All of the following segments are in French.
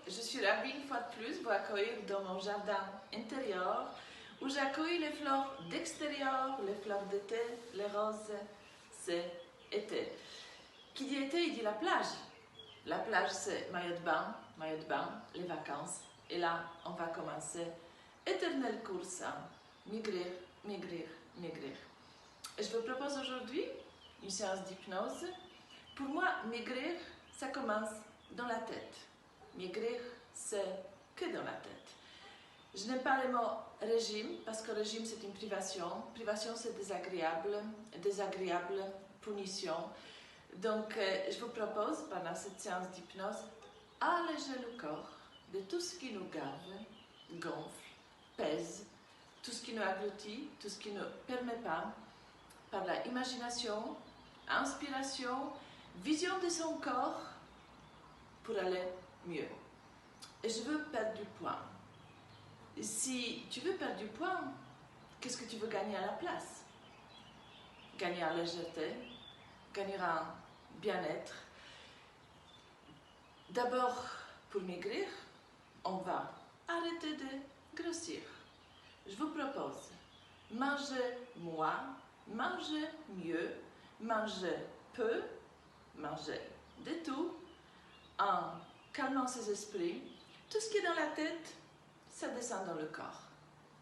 Je suis ravie une fois de plus de vous accueillir dans mon jardin intérieur où j'accueille les fleurs d'extérieur, les fleurs d'été, les roses, c'est été. Qui dit été, il dit la plage. La plage, c'est maillot de bain, les vacances. Et là, on va commencer éternelle course à maigrir, maigrir, maigrir. Et je vous propose aujourd'hui une séance d'hypnose. Pour moi, maigrir, ça commence dans la tête. Maigrir, c'est que dans la tête. Je n'aime pas le mot régime, parce que régime, c'est une privation. Privation, c'est désagréable. Désagréable, punition. Donc, je vous propose, pendant cette séance d'hypnose, alléger le corps de tout ce qui nous gave, gonfle, pèse, tout ce qui nous agloutit, tout ce qui ne permet pas, par la imagination, inspiration, vision de son corps, pour aller mieux. Et je veux perdre du poids. Si tu veux perdre du poids, qu'est-ce que tu veux gagner à la place? Gagner en légèreté, gagner en bien-être. D'abord, pour maigrir, on va arrêter de grossir. Je vous propose, manger moins, manger mieux, manger peu, manger de tout, en calmant ses esprits. Tout ce qui est dans la tête, ça descend dans le corps.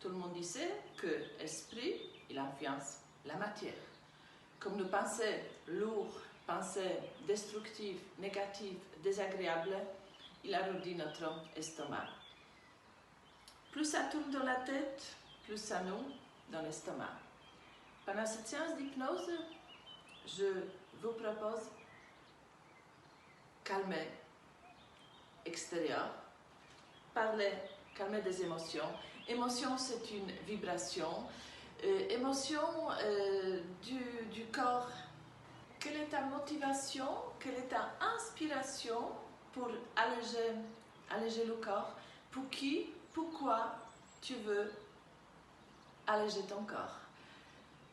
Tout le monde disait que l'esprit, il influence la matière. Comme nos pensées lourdes, pensées destructives, négatives, désagréables, il arrondit notre estomac. Plus ça tourne dans la tête, plus ça nous dans l'estomac. Pendant cette séance d'hypnose, je vous propose calmer extérieur, parler, calmer des émotions. Émotion, c'est une vibration. Émotion du corps. Quelle est ta motivation? Quelle est ta inspiration pour alléger le corps? Pour qui? Pourquoi tu veux alléger ton corps?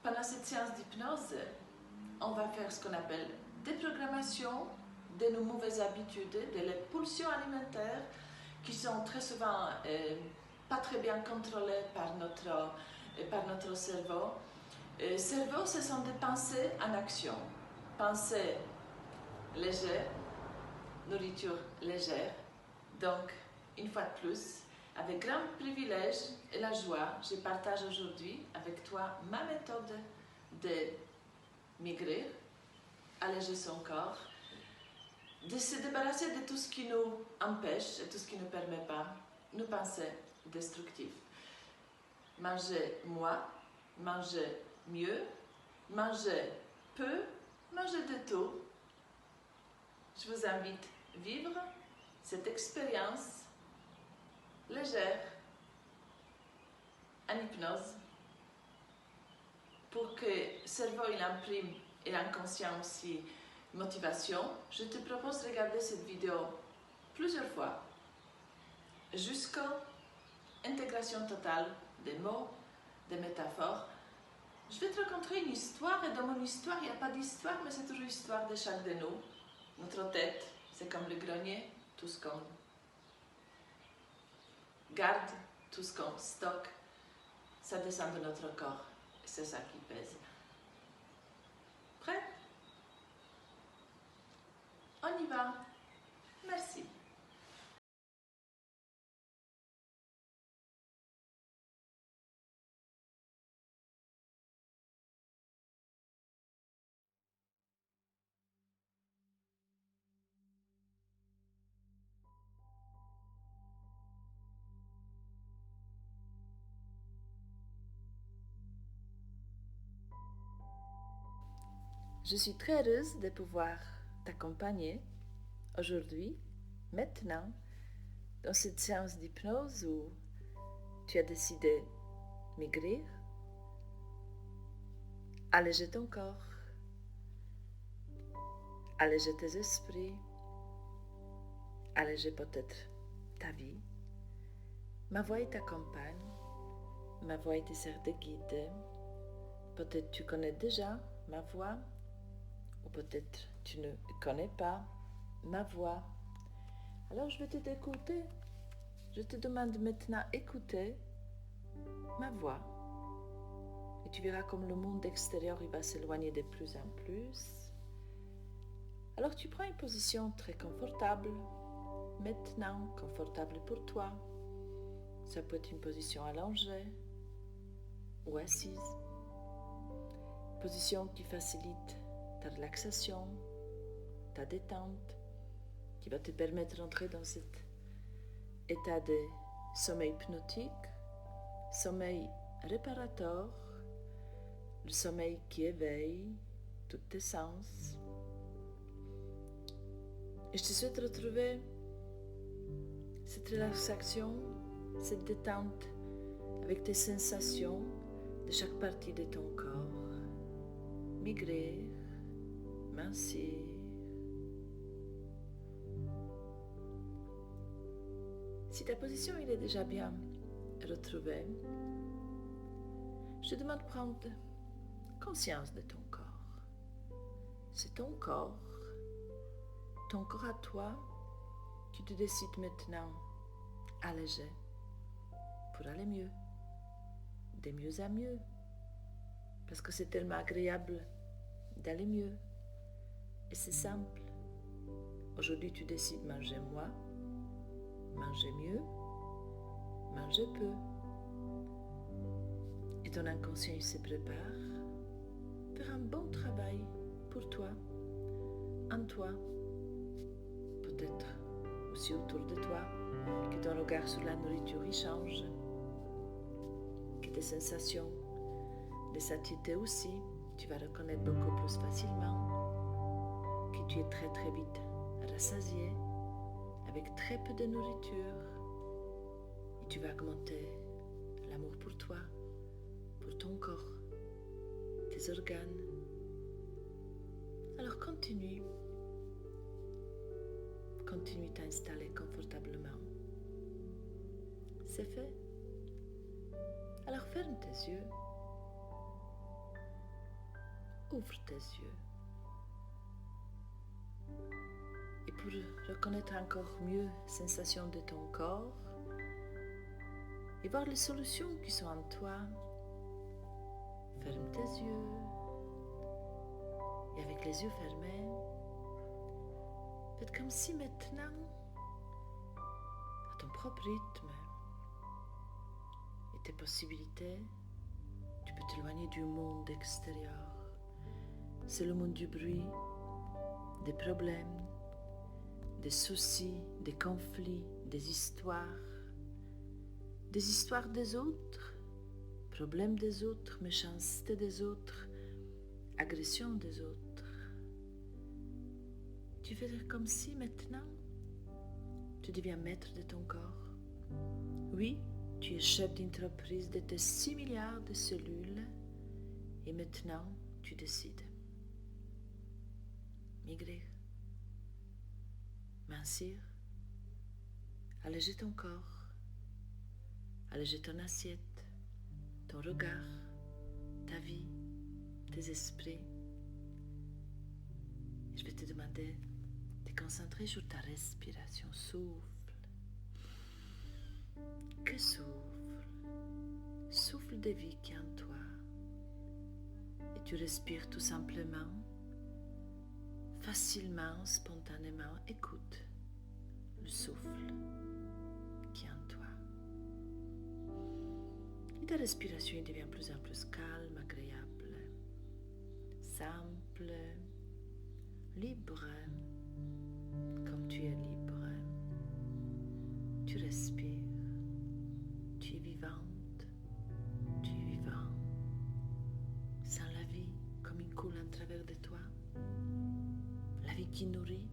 Pendant cette séance d'hypnose, on va faire ce qu'on appelle déprogrammation de nos mauvaises habitudes, de les pulsions alimentaires qui sont très souvent pas très bien contrôlées par notre cerveau. Cerveau, ce sont des pensées en action. Pensée légère, nourriture légère. Donc, une fois de plus, avec grand privilège et la joie, je partage aujourd'hui avec toi ma méthode de maigrir, alléger son corps, de se débarrasser de tout ce qui nous empêche et tout ce qui ne permet pas nos pensées destructives. Manger moins, manger mieux, manger peu, manger de tout. Je vous invite à vivre cette expérience légère en hypnose pour que le cerveau il imprime et l'inconscient aussi motivation. Je te propose de regarder cette vidéo plusieurs fois jusqu'à l'intégration totale des mots, des métaphores. Je vais te raconter une histoire et dans mon histoire il n'y a pas d'histoire mais c'est toujours l'histoire de chaque de nous. Notre tête c'est comme le grenier, tout ce qu'on garde, tout ce qu'on stocke, ça descend de notre corps et c'est ça qui pèse. Prêt? On y va. Merci. Je suis très heureuse de pouvoir t'accompagner aujourd'hui, maintenant, dans cette séance d'hypnose où tu as décidé maigrir, alléger ton corps, alléger tes esprits, alléger peut-être ta vie. Ma voix t'accompagne, ma voix te sert de guide. Peut-être tu connais déjà ma voix, ou peut-être tu ne connais pas ma voix. Alors je vais t'écouter. Je te demande maintenant d'écouter ma voix. Et tu verras comme le monde extérieur il va s'éloigner de plus en plus. Alors tu prends une position très confortable. Maintenant, confortable pour toi. Ça peut être une position allongée ou assise. Position qui facilite ta relaxation, ta détente, qui va te permettre d'entrer dans cet état de sommeil hypnotique, sommeil réparateur, le sommeil qui éveille tous tes sens. Et je te souhaite retrouver cette relaxation, cette détente avec tes sensations de chaque partie de ton corps. Maigrir, mincir. Si ta position il est déjà bien retrouvée, je te demande de prendre conscience de ton corps. C'est ton corps à toi, tu te décides maintenant alléger pour aller mieux, de mieux à mieux, parce que c'est tellement agréable d'aller mieux et c'est simple. Aujourd'hui tu décides manger moins, manger mieux, manger peu. Et ton inconscient se prépare pour un bon travail pour toi, en toi, peut-être aussi autour de toi, que ton regard sur la nourriture y change, que tes sensations de satiété aussi, tu vas reconnaître beaucoup plus facilement, que tu es très très vite rassasié, avec très peu de nourriture, et tu vas augmenter l'amour pour toi, pour ton corps, tes organes. Alors continue t'installer confortablement. C'est fait. Alors ferme tes yeux, ouvre tes yeux. Et pour reconnaître encore mieux les sensations de ton corps et voir les solutions qui sont en toi, ferme tes yeux et avec les yeux fermés, faites comme si maintenant, à ton propre rythme et tes possibilités, tu peux t'éloigner du monde extérieur. C'est le monde du bruit, des problèmes, des soucis, des conflits, des histoires des autres, problèmes des autres, méchanceté des autres, agression des autres. Tu fais comme si maintenant, tu deviens maître de ton corps. Oui, tu es chef d'entreprise de tes 6 milliards de cellules et maintenant, tu décides. Maigrir, mincir, alléger ton corps, alléger ton assiette, ton regard, ta vie, tes esprits. Je vais te demander de te concentrer sur ta respiration. Souffle. Que souffle. Souffle de vie qui est en toi. Et tu respires tout simplement, facilement, spontanément. Écoute le souffle qui est en toi. Et ta respiration devient de plus en plus calme, agréable, simple, libre, comme tu es libre. Tu respires, tu es vivante, tu es vivant. Sens la vie comme il coule en travers de toi. La vie qui nourrit,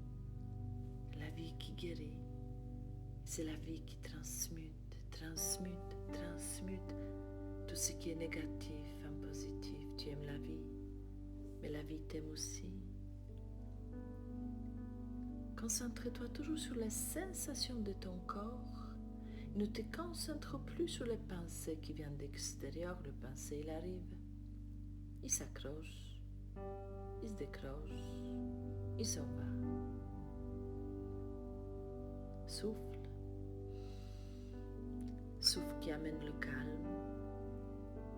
la vie qui guérit. C'est la vie qui transmute tout ce qui est négatif en positif. Tu aimes la vie, mais la vie t'aime aussi. Concentre-toi toujours sur les sensations de ton corps. Ne te concentre plus sur les pensées qui viennent d'extérieur. Le pensée, il arrive, il s'accroche, il se décroche, il s'en va. Souffle. Souffle qui amène le calme.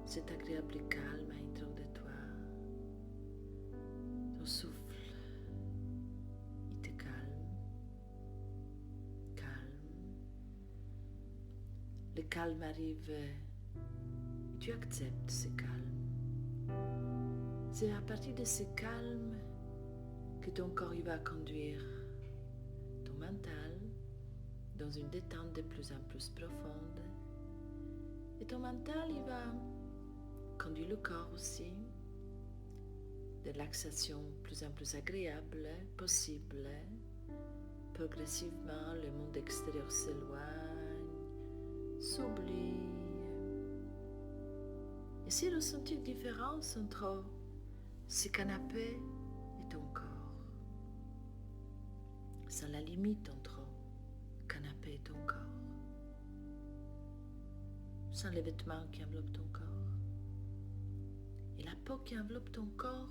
Cet agréable calme à l'intérieur de toi. Ton souffle, il te calme. Le calme arrive et tu acceptes ce calme. C'est à partir de ce calme que ton corps il va conduire ton mental dans une détente de plus en plus profonde. Et ton mental il va conduire le corps aussi de relaxation plus en plus agréable possible. Progressivement, le monde extérieur s'éloigne, s'oublie. Et si ressentir différence entre ce canapé et ton corps, sans la limite entre canapé et ton corps, sans les vêtements qui enveloppent ton corps. Et la peau qui enveloppe ton corps,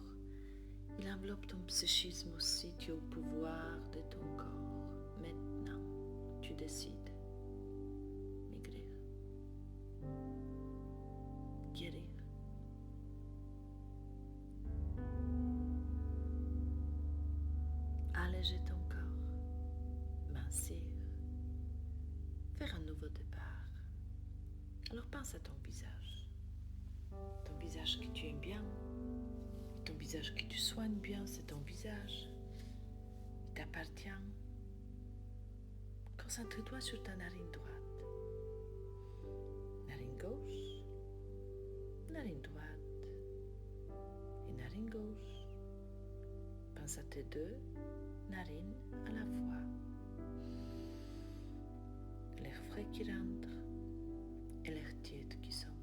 il enveloppe ton psychisme aussi. Tu es au pouvoir de ton corps. Maintenant, tu décides. Maigrir. Guérir. Alléger ton corps. Mincir. Faire un nouveau départ. Alors pense à ton visage. Ton visage que tu aimes bien. Ton visage que tu soignes bien, c'est ton visage. Il t'appartient. Concentre-toi sur ta narine droite. Narine gauche. Narine droite. Et narine gauche. Pense à tes deux narines à la fois. L'air frais qui rentre et l'air tiède qui s'en va.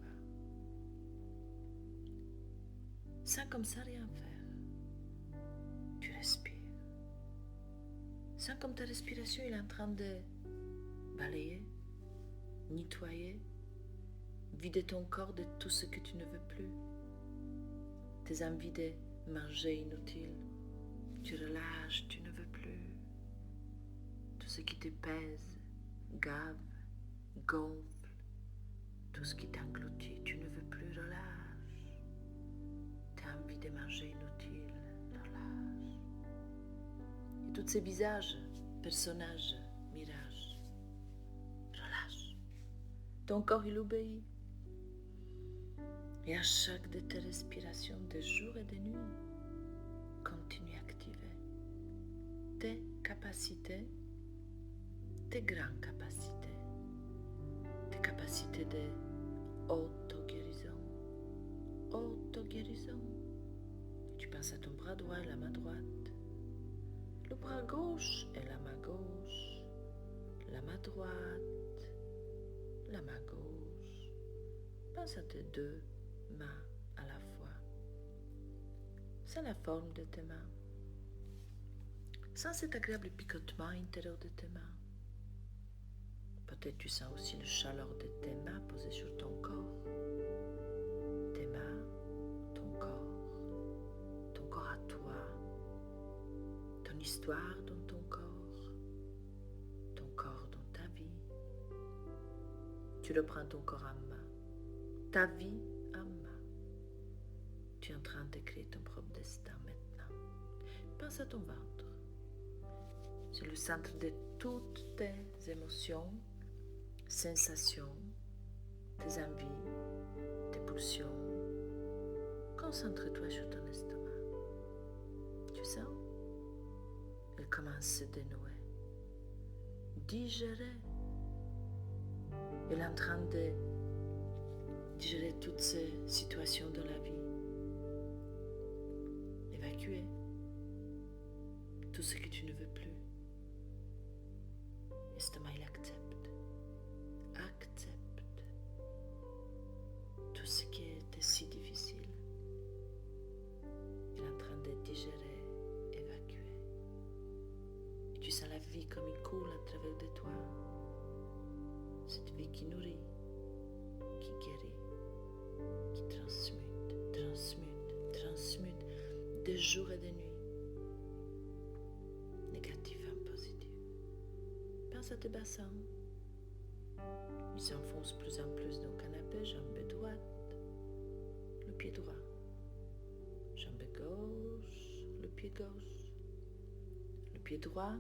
Sans comme ça rien faire. Tu respires. Sans comme ta respiration est en train de balayer, nettoyer, vider ton corps de tout ce que tu ne veux plus. Tes envies de manger inutiles. Tu relâches, tu ne veux plus. Tout ce qui te pèse, gave, gonfle, tout ce qui t'engloutit, tu ne veux plus, relâche. Envie de manger inutile, relâche. Et tous ces visages, personnages, mirages, relâche. Ton corps il obéit. Et à chaque de tes respirations de jour et de nuit, continue à activer tes capacités, tes grandes capacités, tes capacités de auto-guérison. Auto-guérison. Tu penses à ton bras droit et la main droite, le bras gauche et la main gauche, la main droite, la main gauche. Pense à tes deux mains à la fois. C'est la forme de tes mains. Sans cet agréable picotement intérieur de tes mains. Peut-être tu sens aussi le chaleur de tes mains posées sur ton corps. Tes mains, ton corps à toi, ton histoire dans ton corps dans ta vie. Tu reprends ton corps en main, ta vie en main. Tu es en train d'écrire ton propre destin maintenant. Pense à ton ventre. C'est le centre de toutes tes émotions, sensations, tes envies, tes pulsions. Concentre-toi sur ton estomac. Tu sens? Il commence à se dénouer. Digérer. Il est en train de digérer toutes ces situations de la vie. Évacuer tout ce que tu ne veux plus. L'estomac, il accepte. Accepte tout ce qui était si difficile. Il est en train de digérer, évacuer. Et tu sens la vie comme il coule à travers de toi. Cette vie qui nourrit, qui guérit, qui transmute, de jour et de nuit. Négatif en positif. Pense Pense à tes bassins. Ils s'enfoncent plus en plus dans le canapé, jambe droite, le pied droit. Jambe gauche, le pied gauche. Le pied droit,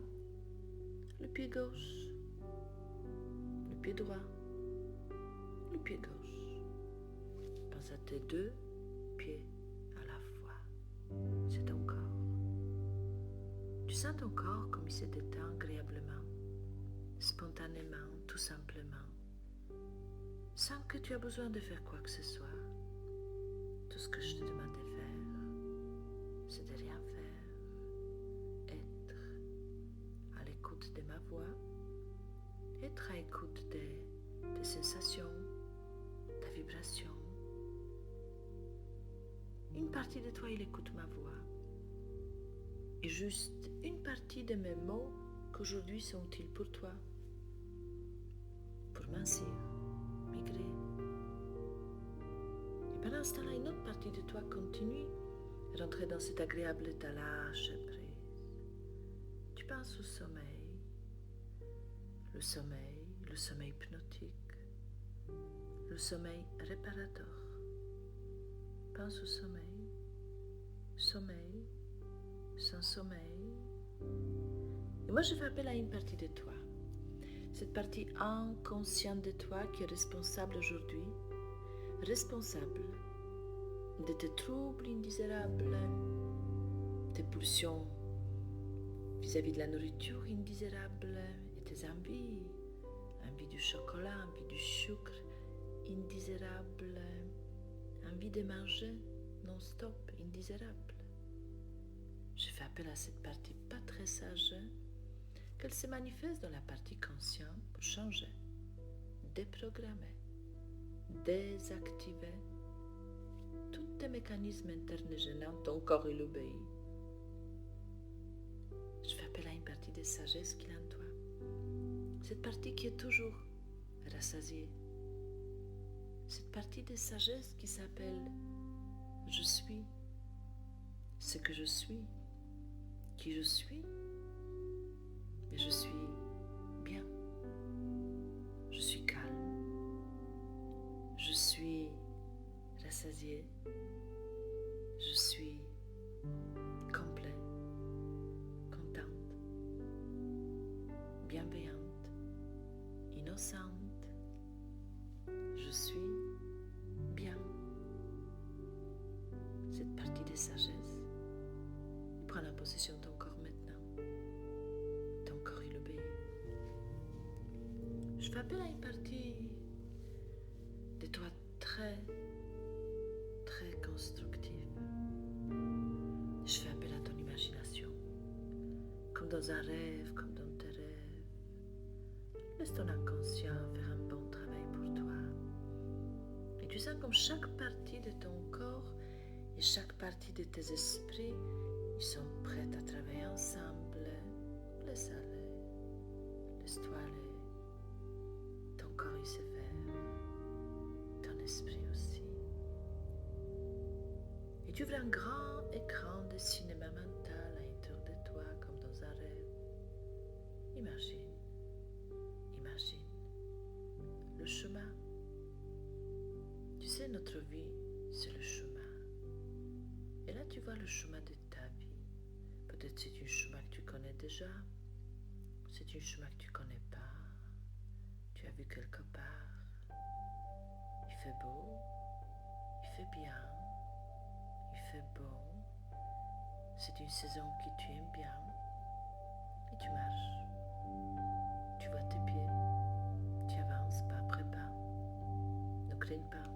le pied gauche. Le pied droit, le pied gauche. Pense à tes deux pieds à la fois. C'est ton corps. Tu sens ton corps comme il se détend agréablement, spontanément, tout simplement, sans que tu aies besoin de faire quoi que ce soit. Tout ce que je te demande de faire, c'est de rien faire. Être à l'écoute de ma voix, être à l'écoute des sensations, des vibrations. Une partie de toi, il écoute ma voix. Et juste une partie de mes mots qu'aujourd'hui sont utiles pour toi, pour mincir, migrer. Et pendant ce temps-là, une autre partie de toi continue à rentrer dans cet agréable état lâche prise. Tu penses au sommeil, le sommeil hypnotique, le sommeil réparateur. Pense au sommeil, sans sommeil. Et moi, je fais appel à une partie de toi. Cette partie inconsciente de toi qui est responsable aujourd'hui, responsable de tes troubles indésirables, tes pulsions vis-à-vis de la nourriture indésirable et tes envies du chocolat, envie du sucre indésirable, envie de manger non-stop, indésirable. Je fais appel à cette partie pas très sage, qu'elle se manifeste dans la partie consciente pour changer, déprogrammer, désactiver tous tes mécanismes internes gênants, ton corps il obéit. Je fais appel à une partie de sagesse qu'il a en toi, cette partie qui est toujours rassasiée, cette partie de sagesse qui s'appelle « Je suis ce que je suis ». Qui je suis, et je suis bien, je suis calme, je suis rassasiée, je suis complet, contente, bienveillante, innocente, je suis bien. Cette partie de sagesse, prends la possession de ton corps maintenant. Ton corps, il obéit. Je fais appel à une partie de toi très, très constructive. Je fais appel à ton imagination. Comme dans un rêve, comme dans tes rêves. Laisse ton inconscient faire un bon travail pour toi. Et tu sens comme chaque partie de ton corps et chaque partie de tes esprits, ils sont prêts à travailler ensemble. Laisse aller, laisse-toi aller. Ton corps il se fait, ton esprit aussi. Et tu ouvres un grand écran de cinéma mental à l'intérieur de toi, comme dans un rêve. Imagine le chemin. Tu sais, notre vie, c'est le chemin. Et là, tu vois le chemin de ta vie. Peut-être c'est un chemin que tu connais déjà. C'est un chemin que tu ne connais pas. Tu as vu quelque part. Il fait beau. Il fait bien. Il fait beau. C'est une saison que tu aimes bien. Et tu marches. Tu vois tes pieds. Tu avances pas après pas. Ne crains pas.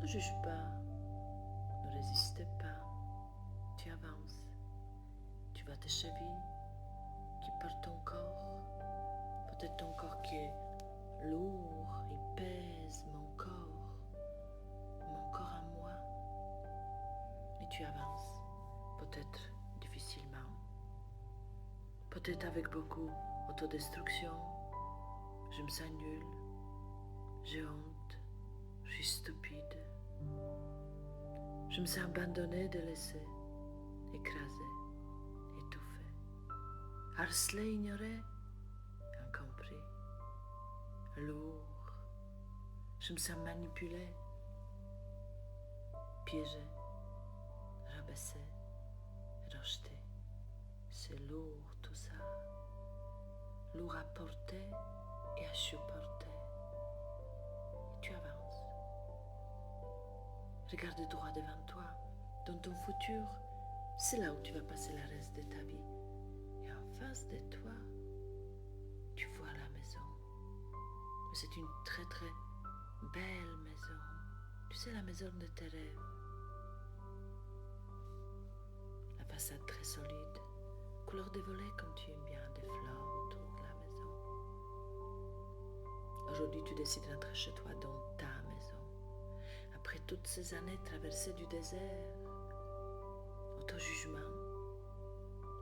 Ne juge pas. Ne résiste pas. Tu avances. Tu vois tes chevilles qui portent ton corps. Peut-être ton corps qui est lourd, il pèse mon corps à moi. Et tu avances. Peut-être difficilement. Peut-être avec beaucoup d'autodestruction. Je me sens nulle. J'ai honte. Je suis stupide. Je me sens abandonnée, délaissée, écrasée, étouffée, harcelée, ignorée, lourd. Je me sens manipulée, piégée, rabaissée, rejetée. C'est lourd tout ça, lourd à porter et à supporter. Et tu avances. Regarde droit devant toi, dans ton futur, c'est là où tu vas passer le reste de ta vie. Et en face de toi, tu vois la maison. Mais c'est une très très belle maison. Tu sais, la maison de tes rêves. La façade très solide, couleur de volets comme tu aimes bien, des fleurs autour de la maison. Aujourd'hui, tu décides de rentrer chez toi dans ta maison. Après toutes ces années traversées du désert, auto-jugement,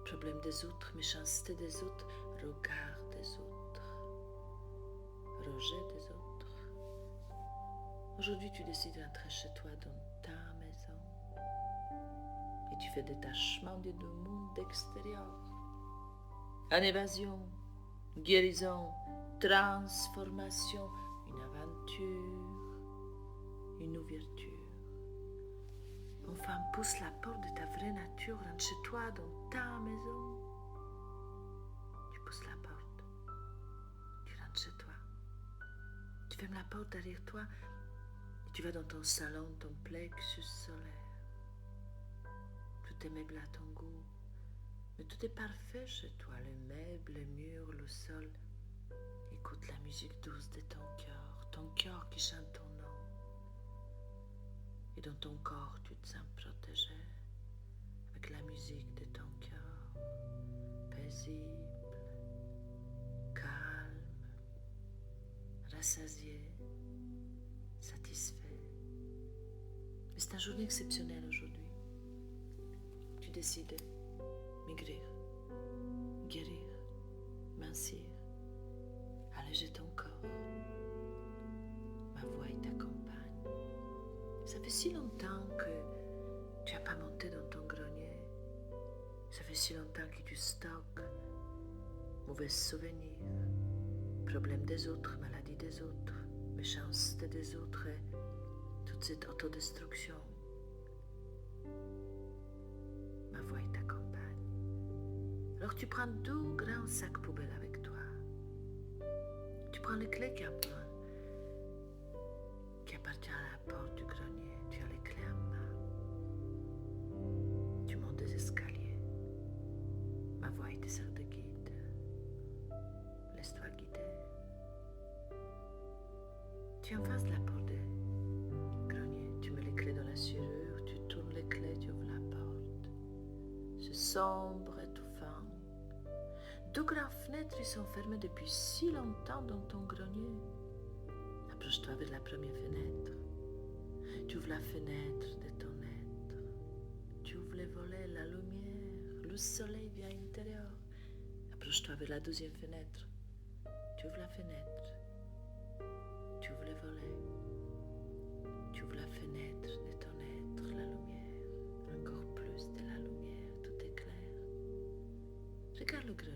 problème des autres, méchanceté des autres, regard des autres, rejet des autres. Aujourd'hui, tu décides de rentrer chez toi dans ta maison et tu fais détachement du monde extérieur. Une évasion, guérison, transformation, une aventure, une ouverture. Enfin, pousse la porte de ta vraie nature, rentre chez toi, dans ta maison. Tu pousses la porte, tu rentres chez toi. Tu fermes la porte derrière toi et tu vas dans ton salon, ton plexus solaire. Tout est meublé à ton goût, mais tout est parfait chez toi, les meubles, les murs, le sol. Écoute la musique douce de ton cœur qui chante ton nom. Et dans ton corps, tu te sens protégé avec la musique de ton cœur, paisible, calme, rassasié, satisfait. Mais c'est une journée exceptionnelle aujourd'hui. Tu décides de maigrir, guérir, mincir, alléger ton corps. Ma voix t'accompagne. Ça fait si longtemps que tu n'as pas monté dans ton grenier. Ça fait si longtemps que tu stockes mauvais souvenirs, problèmes des autres, maladies des autres, méchanceté des autres et toute cette autodestruction. Ma voix t'accompagne. Alors tu prends 2 grands sacs poubelles avec toi. Tu prends les clés qui appartient à la porte du grenier. Tu as les clés en main. Tu montes des escaliers. Ma voix te sert de guide. Laisse-toi guider. Tu es en face de la porte du grenier. Tu mets les clés dans la serrure. Tu tournes les clés. Tu ouvres la porte. C'est sombre, étouffant. 2 grandes fenêtres qui sont fermées depuis si longtemps dans ton grenier. Approche-toi vers la première fenêtre. Tu ouvres la fenêtre de ton être. Tu ouvres les volets, la lumière, le soleil vient à l'intérieur. Approche-toi vers la 2e fenêtre. Tu ouvres la fenêtre. Tu ouvres les volets. Tu ouvres la fenêtre de ton être, la lumière. Encore plus de la lumière, tout est clair. Regarde le grenier.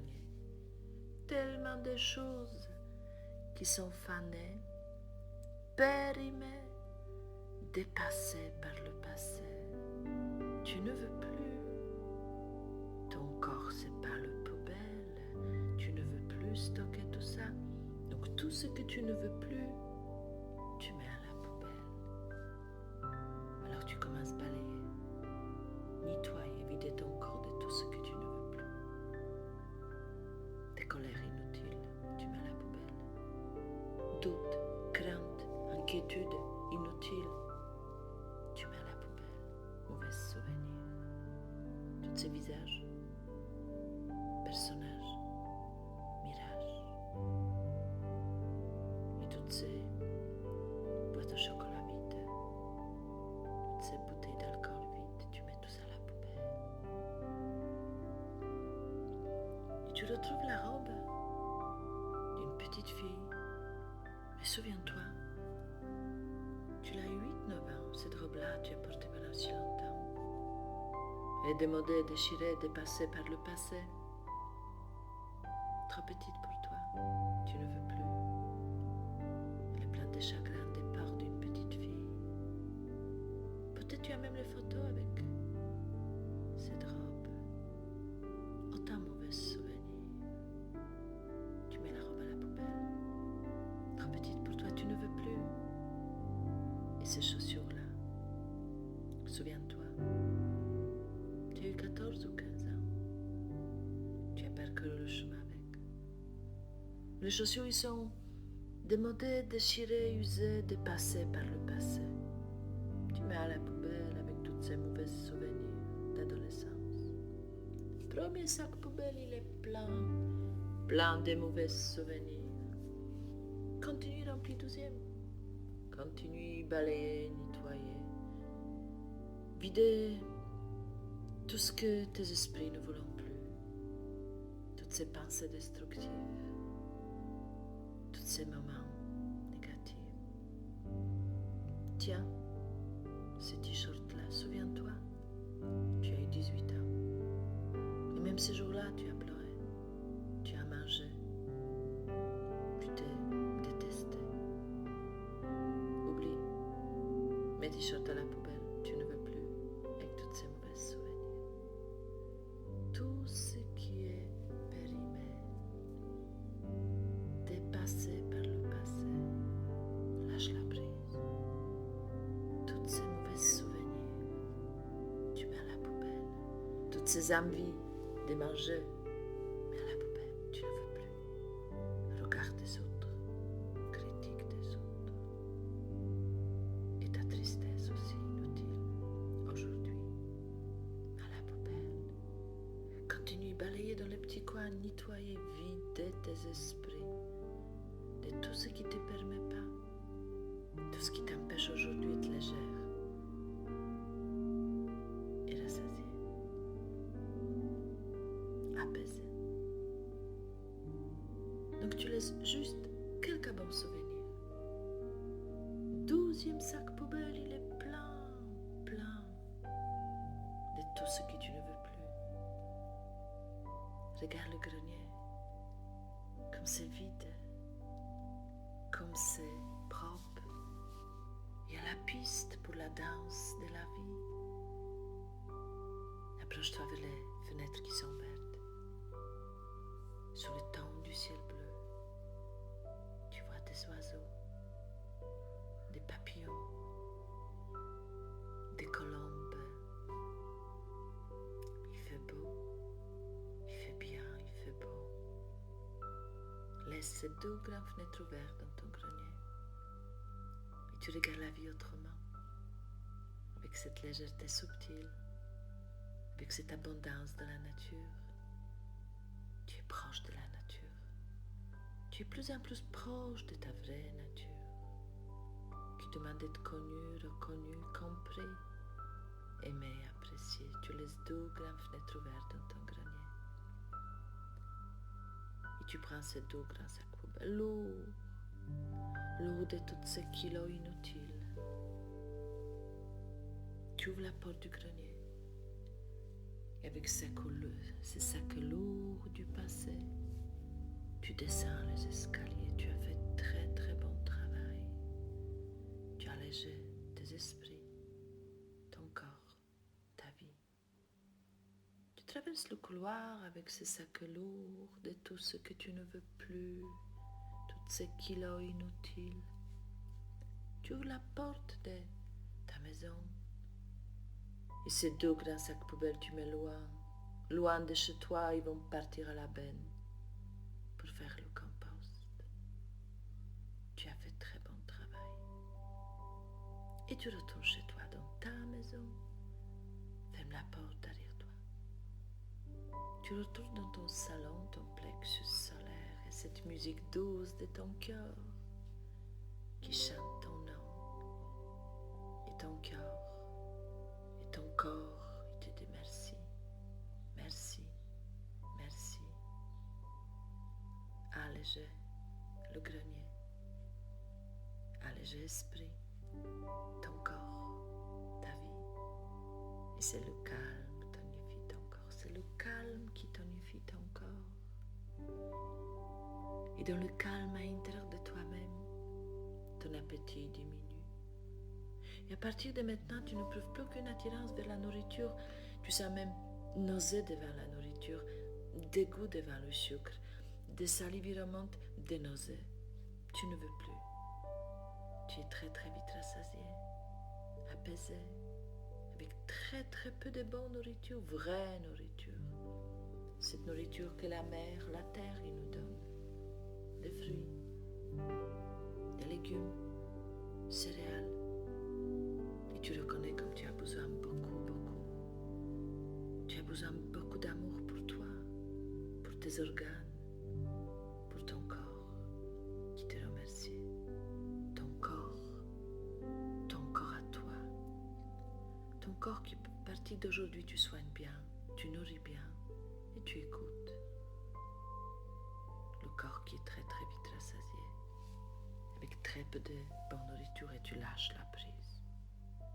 Tellement de choses qui sont fanées, périmé, dépassé par le passé. Tu ne veux plus. Ton corps, c'est pas le poubelle. Tu ne veux plus stocker tout ça. Donc tout ce que tu ne veux plus, tu mets à la poubelle. Alors tu commences à balayer, nettoyer, vider ton corps de tout ce que tu ne veux plus. Des colères inutiles, tu mets à la poubelle. Doute, crainte, inquiétude inutile, tu mets à la poubelle. Mauvais souvenirs. Tous ces visages, personnages, mirages. Et toutes ces boîtes de chocolat vides, toutes ces bouteilles d'alcool vides, tu mets tout ça à la poubelle. Et tu retrouves la robe d'une petite fille. Mais souviens-toi, tu l'as eu 8-9 ans, cette robe-là, tu as portée pendant si longtemps. Elle est démodée, déchirée, dépassée par le passé. Trop petite pour toi, tu ne veux plus. des chagrins de départ d'une petite fille. Peut-être tu as même les photos avec cette robe. Autant mauvais souvenir. Tu mets la robe à la poubelle. Trop petite pour toi, tu ne veux plus. Et ces chaussures-là, souviens-toi, tu as eu 14 ou 15 ans. Tu as parcouru le chemin avec. Les chaussures, ils sont démodées, déchirées, usées, dépassées par le passé. Tu mets à la poubelle avec tous ces mauvais souvenirs d'adolescence. Le premier sac poubelle, il est plein de mauvais souvenirs. Continue, remplis 12e. Continue, balayer, nettoyer. Vider tout ce que tes esprits ne voulont plus. Toutes ces pensées destructives. Tous ces moments négatifs. Tiens, ce t-shirt-là, souviens-toi, tu as eu 18 ans. Et même ce jour-là, tu as pleuré, tu as mangé, tu t'es détesté. Oublie, mets t-shirt à la poubelle, tu ne veux plus, avec tous ces mauvais souvenirs. Tout ce qui est périmé, dépassé par le passé, lâche la prise. Toutes ces mauvais souvenirs, tu mets à la poubelle. Toutes ces envies de manger, mets à la poubelle, tu ne veux plus. Regarde des autres, critique des autres. Et ta tristesse aussi inutile, aujourd'hui, à la poubelle. Continue, balayer dans les petits coins, nettoyer, vider tes esprits de tout ce qui ne te permet pas, tout ce qui t'empêche aujourd'hui d'être légère et rassasiée, apaisée. Donc tu laisses juste quelques bons souvenirs. 12e sac poubelle, il est plein de tout ce que tu ne veux plus. Regarde le grenier, comme c'est vide. Comme c'est propre, il y a la piste pour la danse de la vie. Approche-toi vers les fenêtres qui sont vertes. Sous le ton du ciel bleu, tu vois des oiseaux, des papillons, des colombes. Il fait beau, il fait bien, il fait beau. Laisse ces 2 grandes fenêtres ouvertes dans ton grenier et tu regardes la vie autrement, avec cette légèreté subtile, avec cette abondance de la nature. Tu es proche de la nature. Tu es plus en plus proche de ta vraie nature, qui demande d'être connue, reconnue, compris, aimé, apprécié. Tu laisses 2 grandes fenêtres ouvertes dans ton grenier. Et tu prends ces 2 grands sacs poubelles, lourds de tous ces kilos inutiles. Tu ouvres la porte du grenier. Et avec ces sacs lourds du passé, tu descends les escaliers. Tu as fait très bon travail. Tu as allégé tes esprits, ton corps, ta vie. Tu traverses le couloir avec ces sacs lourds de tout ce que tu ne veux plus, tous ces kilos inutiles. Tu ouvres la porte de ta maison. Et ces 2 grands sacs poubelles, tu mets loin de chez toi, ils vont partir à la benne pour faire le compost. Tu as fait très bon travail. Et tu retournes chez toi dans ta maison. Ferme la porte derrière toi. Tu retournes dans ton salon, ton plexus solaire et cette musique douce de ton cœur qui chante ton nom. Et ton cœur et ton corps, il te dit merci, merci, merci. Alléger le grenier, alléger l'esprit, ton corps, ta vie. Et c'est le calme qui tonifie ton corps, c'est le calme qui tonifie ton corps. Et dans le calme à l'intérieur de toi-même, ton appétit appétit diminue. Et à partir de maintenant, tu ne prouves plus aucune attirance vers la nourriture. Tu sens même nausée devant la nourriture, dégoût devant le sucre, des salives remontent, des nausées. Tu ne veux plus. Tu es très très vite rassasié, apaisé, avec très très peu de bonne nourriture, vraie nourriture. Cette nourriture que la mer, la terre, il nous donne. Des fruits, des légumes, céréales. Et tu reconnais comme tu as besoin beaucoup. Tu as besoin beaucoup d'amour pour toi, pour tes organes, pour ton corps qui te remercie. Ton corps à toi. Ton corps qui, à partir d'aujourd'hui, tu soignes bien, tu nourris bien et tu écoutes. Le corps qui est très très vite rassasié, avec très peu de bonne nourriture et tu lâches la prise.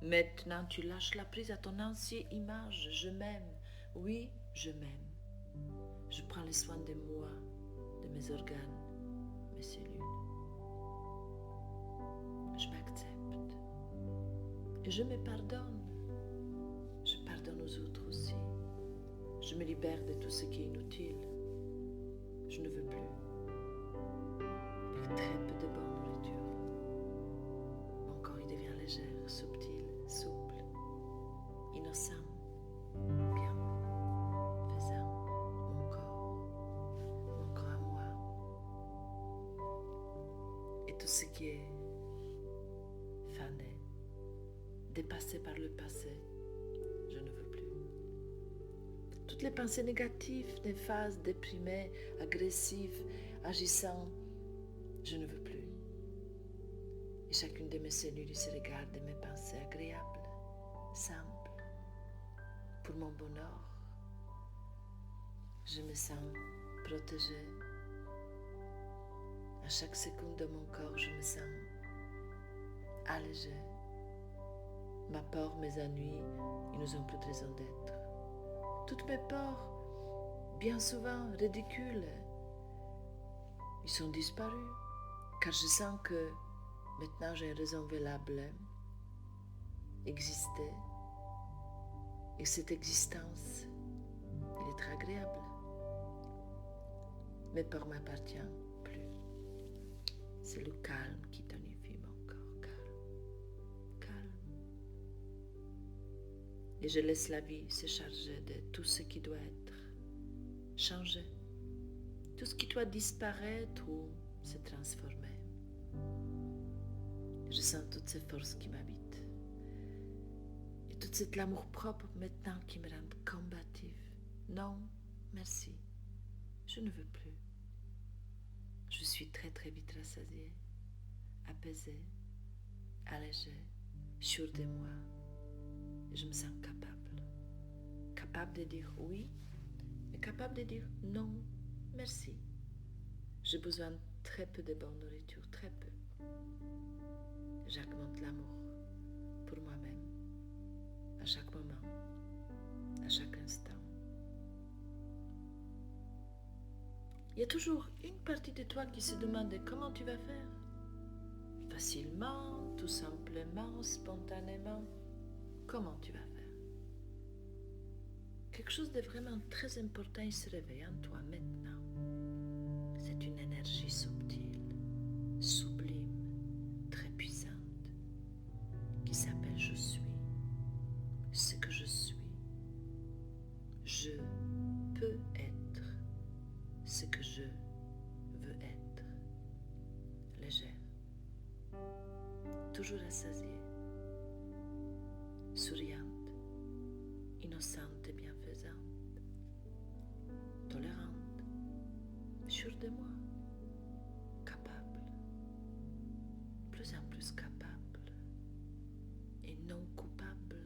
Maintenant, tu lâches la prise à ton ancienne image. Je m'aime. Oui, je m'aime. Je prends les soins de moi, de mes organes, mes cellules. Je m'accepte. Et je me pardonne. Je pardonne aux autres aussi. Je me libère de tout ce qui est inutile. Je ne veux plus. Avec très peu de bonne nourriture. Mon corps il devient léger, subtil, souple, innocent, bien faisant. Mon corps à moi. Et tout ce qui est fané, dépassé par le passé, je ne veux plus. Toutes les pensées négatives, néfastes, déprimées, agressives, agissantes, je ne veux plus. Et chacune de mes cellules se regarde de mes pensées agréables, simples, pour mon bonheur. Je me sens protégée. À chaque seconde de mon corps, je me sens allégée. Ma peur, mes ennuis, ils nous ont plus de raison d'être. Toutes mes peurs, bien souvent ridicules, ils sont disparus, car je sens que maintenant j'ai une raison valable d'exister, et cette existence, elle est très agréable. Mes peurs ne m'appartiennent plus. C'est le calme qui tonifie mon corps, calme. Et je laisse la vie se charger de tout ce qui doit être changé, tout ce qui doit disparaître ou se transformer. Je sens toutes ces forces qui m'habitent et tout cet amour propre maintenant qui me rend combative. Non, merci, je ne veux plus. Je suis très très vite rassasiée, apaisée, allégée, sûre de moi. Je me sens capable de dire oui, mais capable de dire non, merci. J'ai besoin de très peu de bonne nourriture, très peu. J'augmente l'amour pour moi-même, à chaque moment, à chaque instant. Il y a toujours une partie de toi qui se demande comment tu vas faire. Facilement, tout simplement, spontanément. Comment tu vas faire? Quelque chose de vraiment très important, il se réveille en toi maintenant. C'est une énergie subtile, sublime, très puissante, qui s'appelle je suis. Ce que je suis. Je peux être ce que je veux être. Légère, toujours rassasiée, souriante, innocente et bienfaisante, tolérante, sûre de moi, capable, plus en plus capable et non coupable.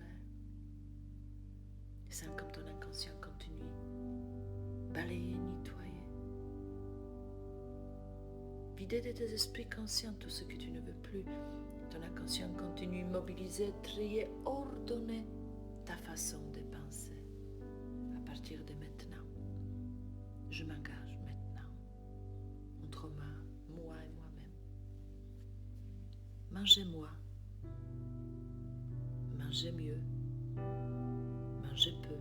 Sens comme ton inconscient continue, balayer, nettoyer. Vider de tes esprits conscients tout ce que tu ne veux plus. Ton inconscient continue, mobiliser, trier, ordonner ta façon de penser. À partir de maintenant, je m'engage maintenant entre moi et moi-même. Mangez moins, mangez mieux, mangez peu.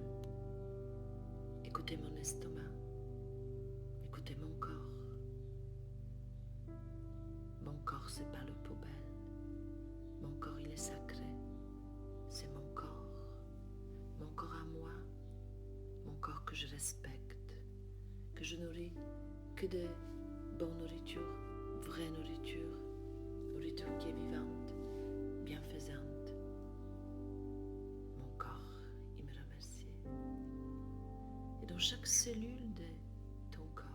Écoutez mon estomac, écoutez mon corps. Mon corps, c'est pas le poubelle. Mon corps, il est sacré. C'est mon corps. Mon corps à moi. Mon corps que je respecte. Que je nourris que de bonne nourriture, vraie nourriture. Nourriture qui est vivante, bienfaisante. Mon corps, il me remercie. Et dans chaque cellule de ton corps,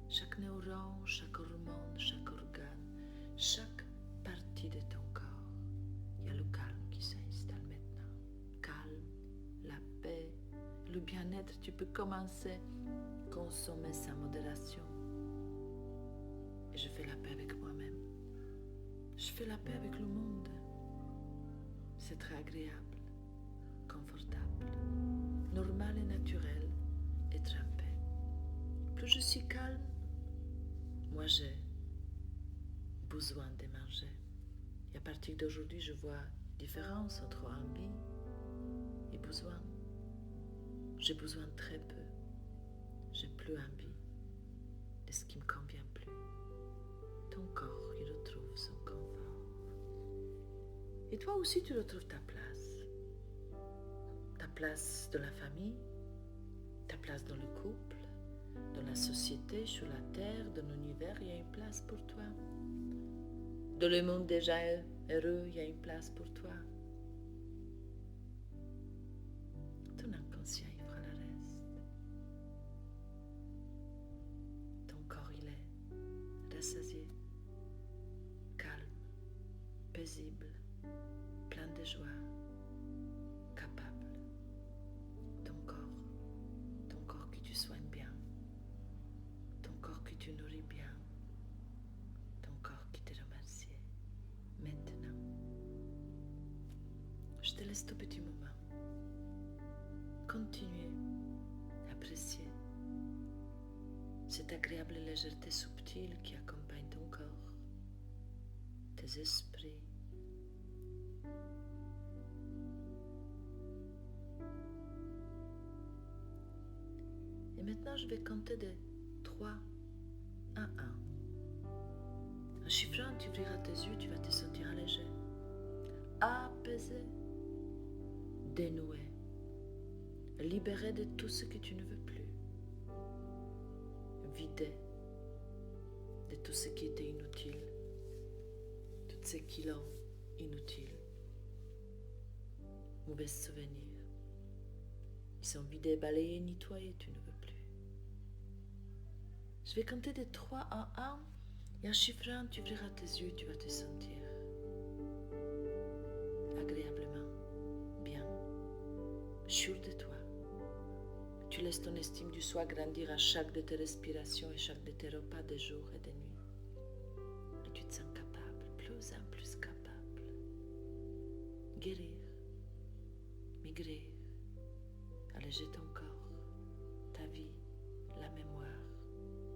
chaque neurone, chaque hormone, chaque organe, chaque partie de ton corps, il y a le calme qui s'installe maintenant. Calme, la paix, le bien-être. Tu peux commencer à consommer sans modération. Et je fais la paix avec moi-même. Je fais la paix avec le monde. C'est très agréable, confortable, normal et naturel, être en paix. Plus je suis calme, moi j'ai besoin de manger. Et à partir d'aujourd'hui, je vois différence entre envie et besoin. J'ai besoin de très peu. J'ai plus envie de ce qui me convient plus. Ton corps, il retrouve son confort. Et toi aussi, tu retrouves ta place. Ta place dans la famille, ta place dans le couple, dans la société, sur la terre, dans l'univers, il y a une place pour toi. Dans le monde déjà heureux, il y a une place pour toi. Ton inconscient, il fera le reste. Ton corps, il est rassasié, calme, paisible, plein de joie, capable. Ton corps que tu soignes bien, ton corps que tu nourris bien, ton corps qui te remercie. Maintenant, je te laisse tout petit moment. Continuez à apprécier cette agréable légèreté subtile qui accompagne ton corps, tes esprits. Et maintenant, je vais compter de 3 à 1. En chiffrant, tu ouvriras tes yeux, tu vas te sentir allégé, apaisé, dénoué, libéré de tout ce que tu ne veux plus, vidé de tout ce qui était inutile, tous ces kilos inutiles, mauvais souvenirs. Ils sont vidés, balayés, nettoyés, tu ne veux plus. Je vais compter de 3 à 1 et en chiffrant, tu ouvriras tes yeux, tu vas te sentir agréablement bien, sûr de toi. Tu laisses ton estime du soi grandir à chaque de tes respirations et chaque de tes repas de jour et de nuit. Et tu te sens capable, plus en plus capable. Guérir, migrer, alléger ton corps, ta vie, la mémoire,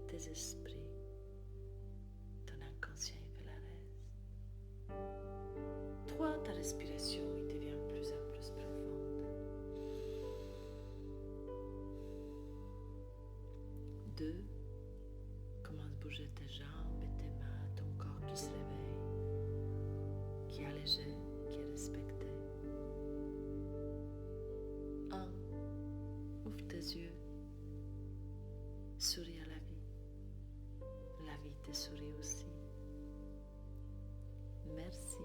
tes esprits. Ton inconscient, il fait la reste. 3, ta respiration, il devient plus en plus profonde. 2, commence à bouger tes jambes et tes mains, ton corps qui se réveille, qui est allégé, qui est respecté. 1, ouvre tes yeux, souris à la vie. La vie te sourit aussi. Merci.